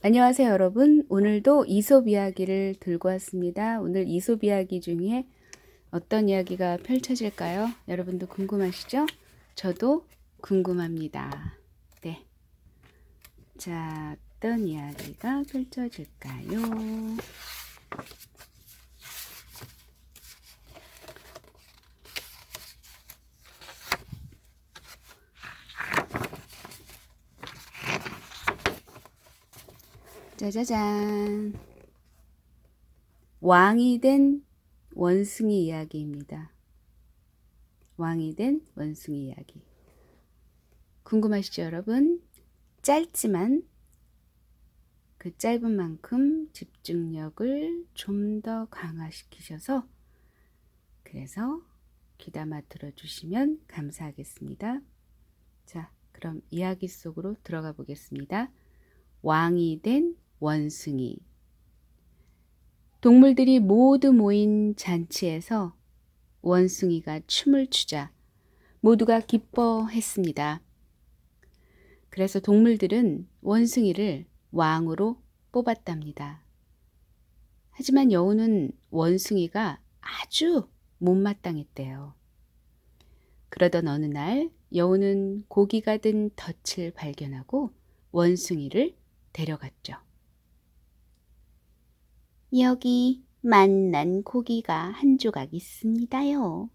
안녕하세요, 여러분. 오늘도 이솝 이야기를 들고 왔습니다. 오늘 이솝 이야기 중에 어떤 이야기가 펼쳐질까요? 여러분도 궁금하시죠? 저도 궁금합니다. 네. 자, 어떤 이야기가 펼쳐질까요? 짜자잔. 왕이 된 원숭이 이야기입니다. 왕이 된 원숭이 이야기. 궁금하시죠, 여러분? 짧지만 그 짧은 만큼 집중력을 좀 더 강화시키셔서 그래서 귀담아 들어주시면 감사하겠습니다. 자, 그럼 이야기 속으로 들어가 보겠습니다. 왕이 된 원숭이. 동물들이 모두 모인 잔치에서 원숭이가 춤을 추자 모두가 기뻐했습니다. 그래서 동물들은 원숭이를 왕으로 뽑았답니다. 하지만 여우는 원숭이가 아주 못마땅했대요. 그러던 어느 날 여우는 고기가 든 덫을 발견하고 원숭이를 데려갔죠. 여기 맛난 고기가 한 조각 있습니다요.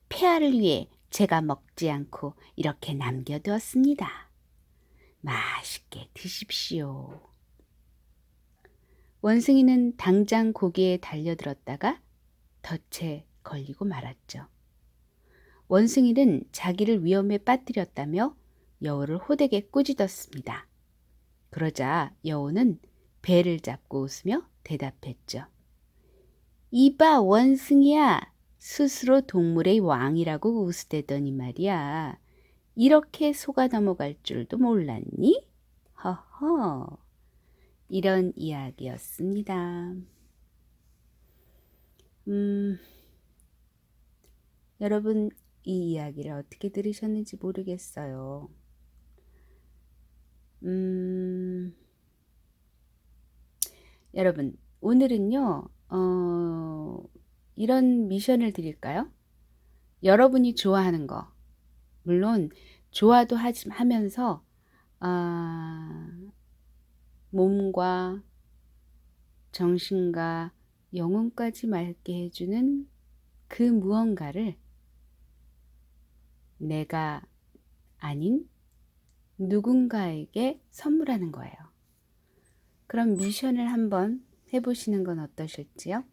폐하를 위해 제가 먹지 않고 이렇게 남겨두었습니다. 맛있게 드십시오. 원숭이는 당장 고기에 달려들었다가 덫에 걸리고 말았죠. 원숭이는 자기를 위험에 빠뜨렸다며 여우를 호되게 꾸짖었습니다. 그러자 여우는 배를 잡고 웃으며 대답했죠. 이봐 원숭이야, 스스로 동물의 왕이라고 우스대더니 말이야. 이렇게 속아 넘어갈 줄도 몰랐니? 허허. 이런 이야기였습니다. 여러분 이 이야기를 어떻게 들으셨는지 모르겠어요. 여러분 오늘은요 이런 미션을 드릴까요? 여러분이 좋아하는 거 물론 좋아도 하면서 몸과 정신과 영혼까지 맑게 해주는 그 무언가를 내가 아닌 누군가에게 선물하는 거예요. 그럼 미션을 한번 해보시는 건 어떠실지요?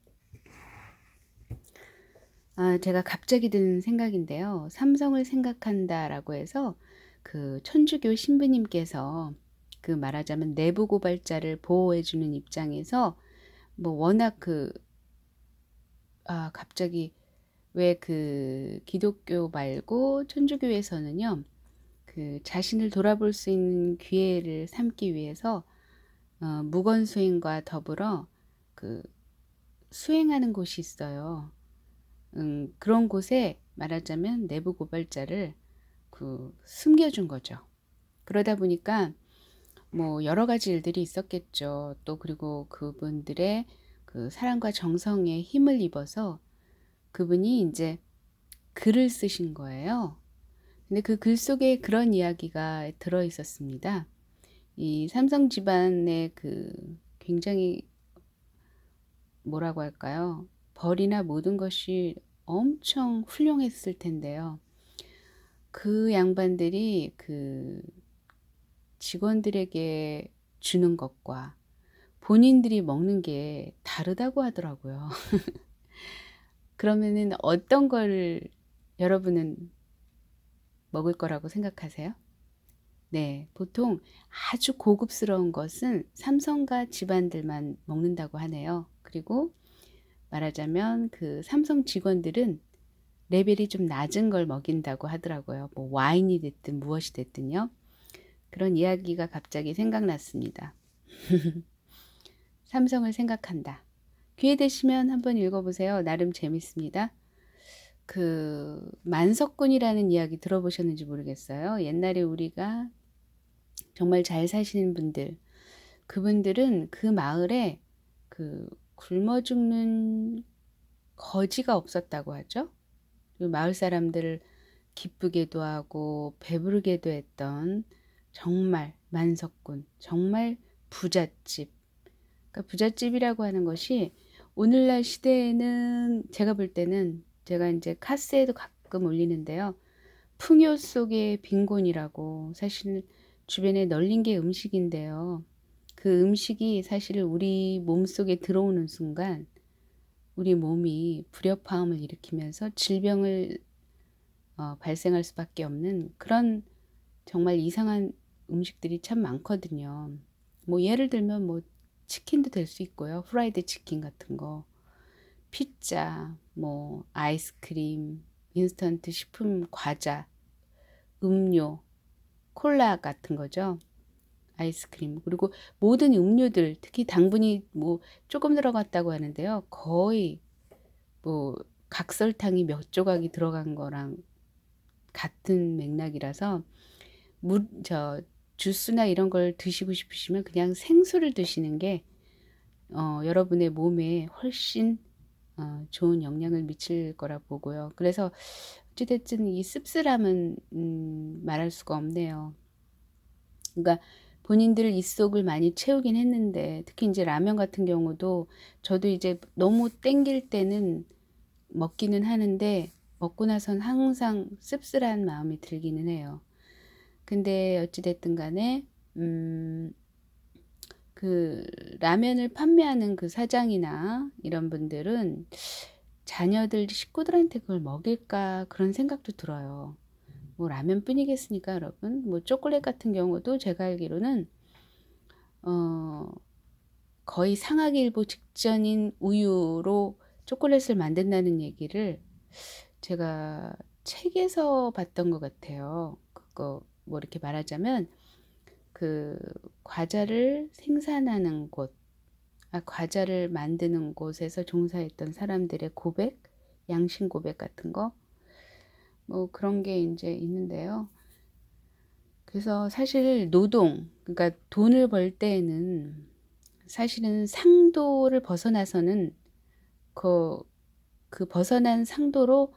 제가 갑자기 든 생각인데요. 삼성을 생각한다라고 해서 그 천주교 신부님께서 그 말하자면 내부 고발자를 보호해주는 입장에서 뭐 워낙 갑자기 왜 그 기독교 말고 천주교에서는요, 그 자신을 돌아볼 수 있는 기회를 삼기 위해서 무건 수행과 더불어 그 수행하는 곳이 있어요. 그런 곳에 말하자면 내부 고발자를 숨겨준 거죠. 그러다 보니까 뭐 여러 가지 일들이 있었겠죠. 또 그리고 그분들의 그 사랑과 정성에 힘을 입어서 그분이 이제 글을 쓰신 거예요. 근데 그 글 속에 그런 이야기가 들어 있었습니다. 이 삼성 집안의 그 굉장히 뭐라고 할까요? 벌이나 모든 것이 엄청 훌륭했을 텐데요. 그 양반들이 그 직원들에게 주는 것과 본인들이 먹는 게 다르다고 하더라고요. 그러면은 어떤 걸 여러분은 먹을 거라고 생각하세요? 네, 보통 아주 고급스러운 것은 삼성가 집안들만 먹는다고 하네요. 그리고 말하자면 그 삼성 직원들은 레벨이 좀 낮은 걸 먹인다고 하더라고요. 뭐 와인이 됐든 무엇이 됐든요. 그런 이야기가 갑자기 생각났습니다. 삼성을 생각한다. 기회 되시면 한번 읽어보세요. 나름 재밌습니다. 그 만석군이라는 이야기 들어보셨는지 모르겠어요. 옛날에 우리가 정말 잘 사시는 분들, 그분들은 그 마을에 그 굶어 죽는 거지가 없었다고 하죠. 그 마을 사람들을 기쁘게도 하고 배부르게도 했던 정말 만석군, 정말 부잣집. 그러니까 부잣집이라고 하는 것이 오늘날 시대에는 제가 볼 때는 제가 이제 카스에도 가끔 올리는데요. 풍요 속의 빈곤이라고 사실 주변에 널린 게 음식인데요. 그 음식이 사실 우리 몸속에 들어오는 순간 우리 몸이 불협화음을 일으키면서 질병을 발생할 수밖에 없는 그런 정말 이상한 음식들이 참 많거든요. 뭐 예를 들면 뭐 치킨도 될 수 있고요. 프라이드 치킨 같은 거, 피자, 뭐 아이스크림, 인스턴트 식품, 과자, 음료, 콜라 같은 거죠. 아이스크림. 그리고 모든 음료들, 특히 당분이 뭐 조금 들어갔다고 하는데요. 거의 뭐 각설탕이 몇 조각이 들어간 거랑 같은 맥락이라서 주스나 이런 걸 드시고 싶으시면 그냥 생수를 드시는 게 여러분의 몸에 훨씬 좋은 영향을 미칠 거라 보고요. 그래서 어찌됐든 이 씁쓸함은 말할 수가 없네요. 그러니까 본인들 입속을 많이 채우긴 했는데 특히 이제 라면 같은 경우도 저도 이제 너무 땡길 때는 먹기는 하는데 먹고 나선 항상 씁쓸한 마음이 들기는 해요. 근데 어찌됐든 간에 그 라면을 판매하는 그 사장이나 이런 분들은 자녀들 식구들한테 그걸 먹일까 그런 생각도 들어요. 뭐 라면뿐이겠습니까, 여러분? 뭐 초콜릿 같은 경우도 제가 알기로는 어 거의 상하기 일보 직전인 우유로 초콜릿을 만든다는 얘기를 제가 책에서 봤던 것 같아요. 그거 뭐 이렇게 말하자면 그 과자를 생산하는 곳, 과자를 만드는 곳에서 종사했던 사람들의 고백, 양심 고백 같은 거, 뭐 그런 게 이제 있는데요. 그래서 사실 노동, 그러니까 돈을 벌 때에는 사실은 상도를 벗어나서는 그, 그 벗어난 상도로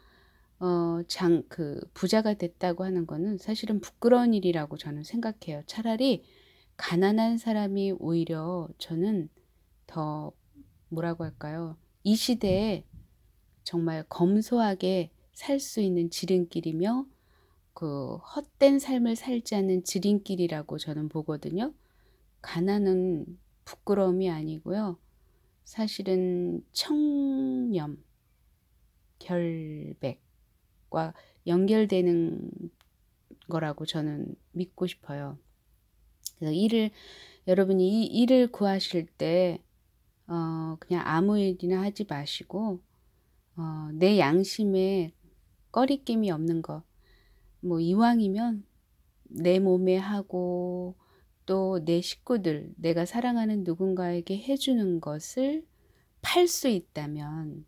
부자가 됐다고 하는 거는 사실은 부끄러운 일이라고 저는 생각해요. 차라리 가난한 사람이 오히려 저는 더 뭐라고 할까요? 이 시대에 정말 검소하게 살 수 있는 지름길이며 그 헛된 삶을 살지 않는 지름길이라고 저는 보거든요. 가난은 부끄러움이 아니고요. 사실은 청렴, 결백과 연결되는 거라고 저는 믿고 싶어요. 그래서 여러분이 이 일을 구하실 때, 그냥 아무 일이나 하지 마시고, 내 양심에 꺼리낌이 없는 거, 뭐 이왕이면 내 몸에 하고 또 내 식구들, 내가 사랑하는 누군가에게 해주는 것을 팔 수 있다면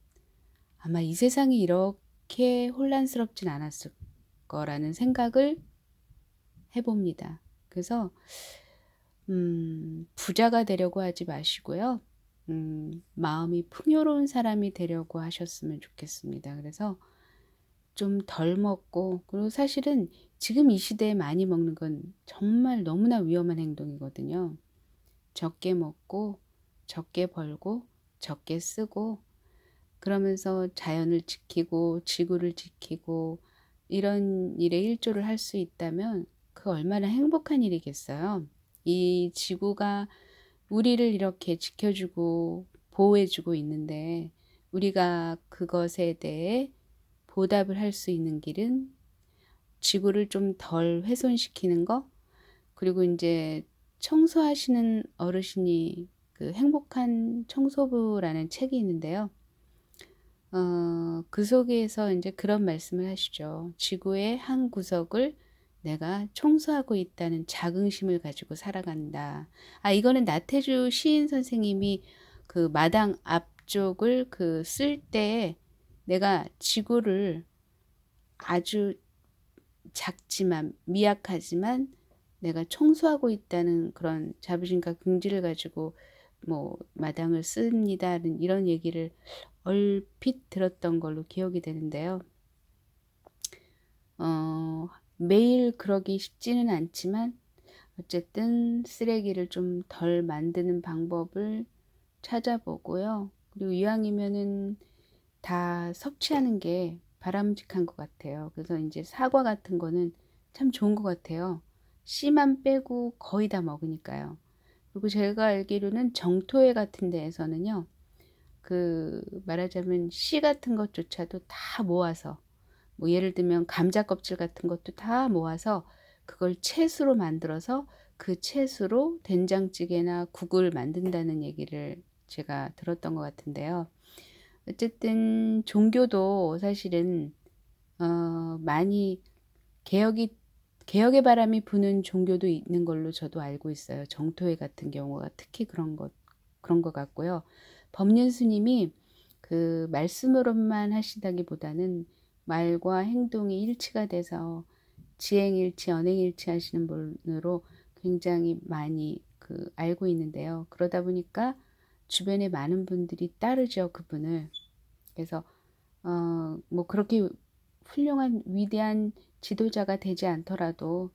아마 이 세상이 이렇게 혼란스럽진 않았을 거라는 생각을 해봅니다. 그래서 부자가 되려고 하지 마시고요. 마음이 풍요로운 사람이 되려고 하셨으면 좋겠습니다. 그래서 좀 덜 먹고, 그리고 사실은 지금 이 시대에 많이 먹는 건 정말 너무나 위험한 행동이거든요. 적게 먹고, 적게 벌고, 적게 쓰고, 그러면서 자연을 지키고, 지구를 지키고, 이런 일에 일조를 할 수 있다면 그 얼마나 행복한 일이겠어요. 이 지구가 우리를 이렇게 지켜주고 보호해주고 있는데 우리가 그것에 대해 보답을 할 수 있는 길은 지구를 좀 덜 훼손시키는 거, 그리고 이제 청소하시는 어르신이 그 행복한 청소부라는 책이 있는데요. 그 속에서 이제 그런 말씀을 하시죠. 지구의 한 구석을 내가 청소하고 있다는 자긍심을 가지고 살아간다. 이거는 나태주 시인 선생님이 그 마당 앞쪽을 그 쓸 때 내가 지구를 아주 작지만 미약하지만 내가 청소하고 있다는 그런 자부심과 긍지를 가지고 뭐 마당을 씁니다. 이런 얘기를 얼핏 들었던 걸로 기억이 되는데요. 매일 그러기 쉽지는 않지만 어쨌든 쓰레기를 좀 덜 만드는 방법을 찾아보고요. 그리고 이왕이면은 다 섭취하는 게 바람직한 것 같아요. 그래서 이제 사과 같은 거는 참 좋은 것 같아요. 씨만 빼고 거의 다 먹으니까요. 그리고 제가 알기로는 정토회 같은 데에서는요, 그 말하자면 씨 같은 것조차도 다 모아서, 뭐 예를 들면 감자 껍질 같은 것도 다 모아서 그걸 채수로 만들어서 그 채수로 된장찌개나 국을 만든다는 얘기를 제가 들었던 것 같은데요. 어쨌든 종교도 사실은 많이 개혁이 개혁의 바람이 부는 종교도 있는 걸로 저도 알고 있어요. 정토회 같은 경우가 특히 그런 것 같고요. 법륜 스님이 그 말씀으로만 하시다기보다는 말과 행동이 일치가 돼서 지행일치, 언행일치 하시는 분으로 굉장히 많이 그 알고 있는데요. 그러다 보니까 주변에 많은 분들이 따르죠, 그분을. 그래서 뭐 그렇게 훌륭한 위대한 지도자가 되지 않더라도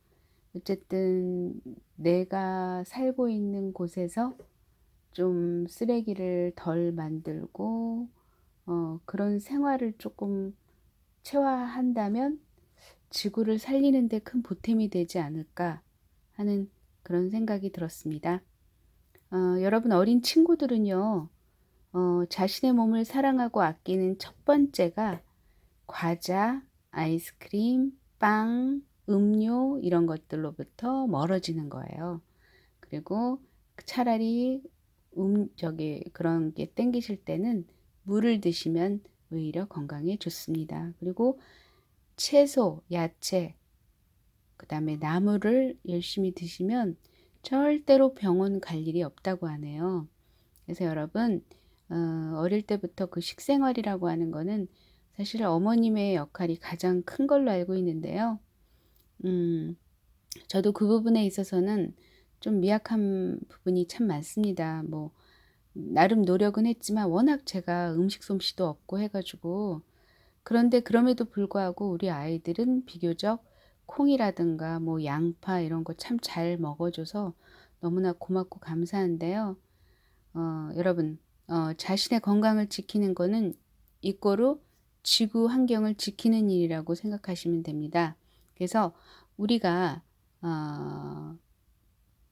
어쨌든 내가 살고 있는 곳에서 좀 쓰레기를 덜 만들고 그런 생활을 조금 체화한다면 지구를 살리는 데 큰 보탬이 되지 않을까 하는 그런 생각이 들었습니다. 여러분 어린 친구들은요, 자신의 몸을 사랑하고 아끼는 첫 번째가 과자, 아이스크림, 빵, 음료 이런 것들로부터 멀어지는 거예요. 그리고 차라리 그런 게 땡기실 때는 물을 드시면 오히려 건강에 좋습니다. 그리고 채소, 야채, 그다음에 나물을 열심히 드시면 절대로 병원 갈 일이 없다고 하네요. 그래서 여러분, 어릴 때부터 그 식생활이라고 하는 거는 사실 어머님의 역할이 가장 큰 걸로 알고 있는데요. 음, 저도 그 부분에 있어서는 좀 미약한 부분이 참 많습니다. 뭐, 나름 노력은 했지만 워낙 제가 음식 솜씨도 없고 해가지고 그런데 그럼에도 불구하고 우리 아이들은 비교적 콩이라든가 뭐 양파 이런 거 참 잘 먹어줘서 너무나 고맙고 감사한데요. 여러분, 자신의 건강을 지키는 거는 이꼬로 지구 환경을 지키는 일이라고 생각하시면 됩니다. 그래서 우리가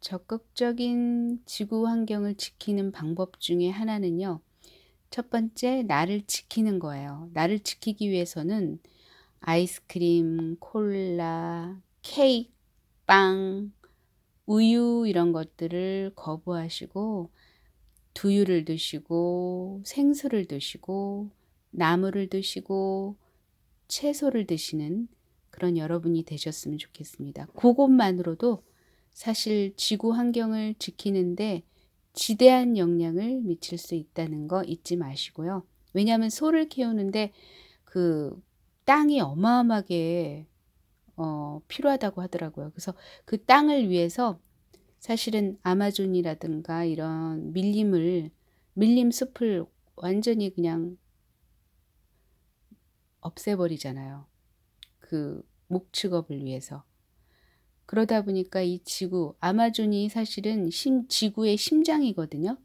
적극적인 지구 환경을 지키는 방법 중에 하나는요. 첫 번째, 나를 지키는 거예요. 나를 지키기 위해서는 아이스크림, 콜라, 케이크, 빵, 우유 이런 것들을 거부하시고 두유를 드시고 생수를 드시고 나물을 드시고 채소를 드시는 그런 여러분이 되셨으면 좋겠습니다. 그것만으로도 사실 지구 환경을 지키는데 지대한 영향을 미칠 수 있다는 거 잊지 마시고요. 왜냐하면 소를 키우는데 그 땅이 어마어마하게 필요하다고 하더라고요. 그래서 그 땅을 위해서 사실은 아마존이라든가 이런 밀림 숲을 완전히 그냥 없애버리잖아요. 그 목축업을 위해서. 그러다 보니까 이 지구, 아마존이 사실은 지구의 심장이거든요.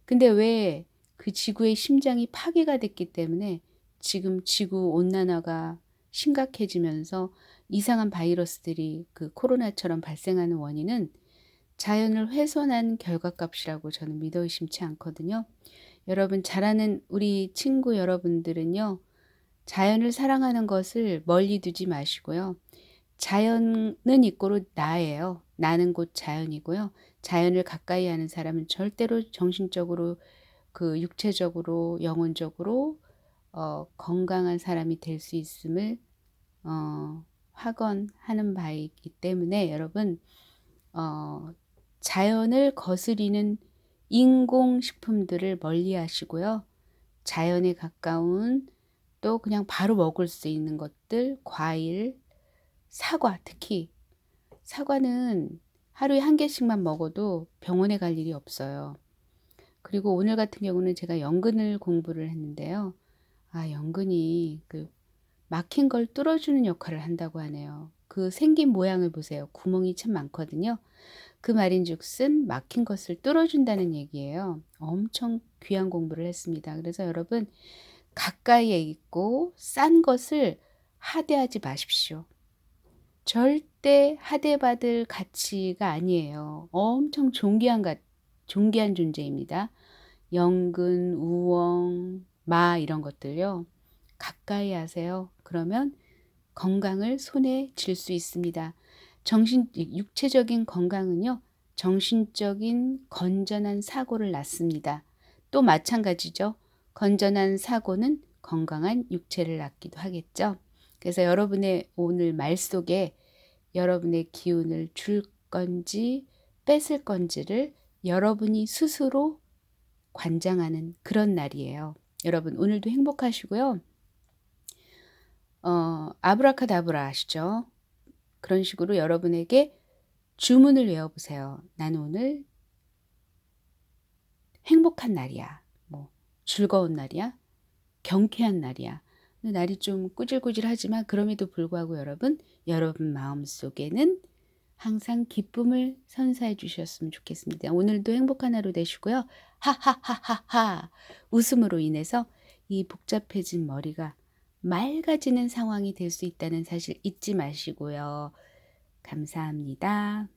근데 왜 그 지구의 심장이 파괴가 됐기 때문에 지금 지구 온난화가 심각해지면서 이상한 바이러스들이 그 코로나처럼 발생하는 원인은 자연을 훼손한 결과값이라고 저는 믿어 의심치 않거든요. 여러분 잘 아는 우리 친구 여러분들은요. 자연을 사랑하는 것을 멀리 두지 마시고요. 자연은 이꼬로 나예요. 나는 곧 자연이고요. 자연을 가까이 하는 사람은 절대로 정신적으로 그 육체적으로 영혼적으로 건강한 사람이 될 수 있음을 확언하는 바이기 때문에 여러분 자연을 거스리는 인공식품들을 멀리 하시고요. 자연에 가까운 또 그냥 바로 먹을 수 있는 것들, 과일, 사과 특히 사과는 하루에 한 개씩만 먹어도 병원에 갈 일이 없어요. 그리고 오늘 같은 경우는 제가 연근을 공부를 했는데요. 연근이 그 막힌 걸 뚫어주는 역할을 한다고 하네요. 그 생긴 모양을 보세요. 구멍이 참 많거든요. 그 말인즉슨 막힌 것을 뚫어준다는 얘기예요. 엄청 귀한 공부를 했습니다. 그래서 여러분 가까이에 있고 싼 것을 하대하지 마십시오. 절대 하대받을 가치가 아니에요. 엄청 존귀한 존재입니다. 연근, 우엉, 마 이런 것들요. 가까이 하세요. 그러면 건강을 손에 쥘 수 있습니다. 육체적인 건강은요. 정신적인 건전한 사고를 낳습니다. 또 마찬가지죠. 건전한 사고는 건강한 육체를 낳기도 하겠죠. 그래서 여러분의 오늘 말 속에 여러분의 기운을 줄 건지 뺏을 건지를 여러분이 스스로 관장하는 그런 날이에요. 여러분 오늘도 행복하시고요. 아브라카다브라 아시죠? 그런 식으로 여러분에게 주문을 외워보세요. 나는 오늘 행복한 날이야. 뭐 즐거운 날이야. 경쾌한 날이야. 날이 좀 꾸질꾸질하지만 그럼에도 불구하고 여러분 마음속에는 항상 기쁨을 선사해 주셨으면 좋겠습니다. 오늘도 행복한 하루 되시고요. 하하하하하 웃음으로 인해서 이 복잡해진 머리가 맑아지는 상황이 될 수 있다는 사실 잊지 마시고요. 감사합니다.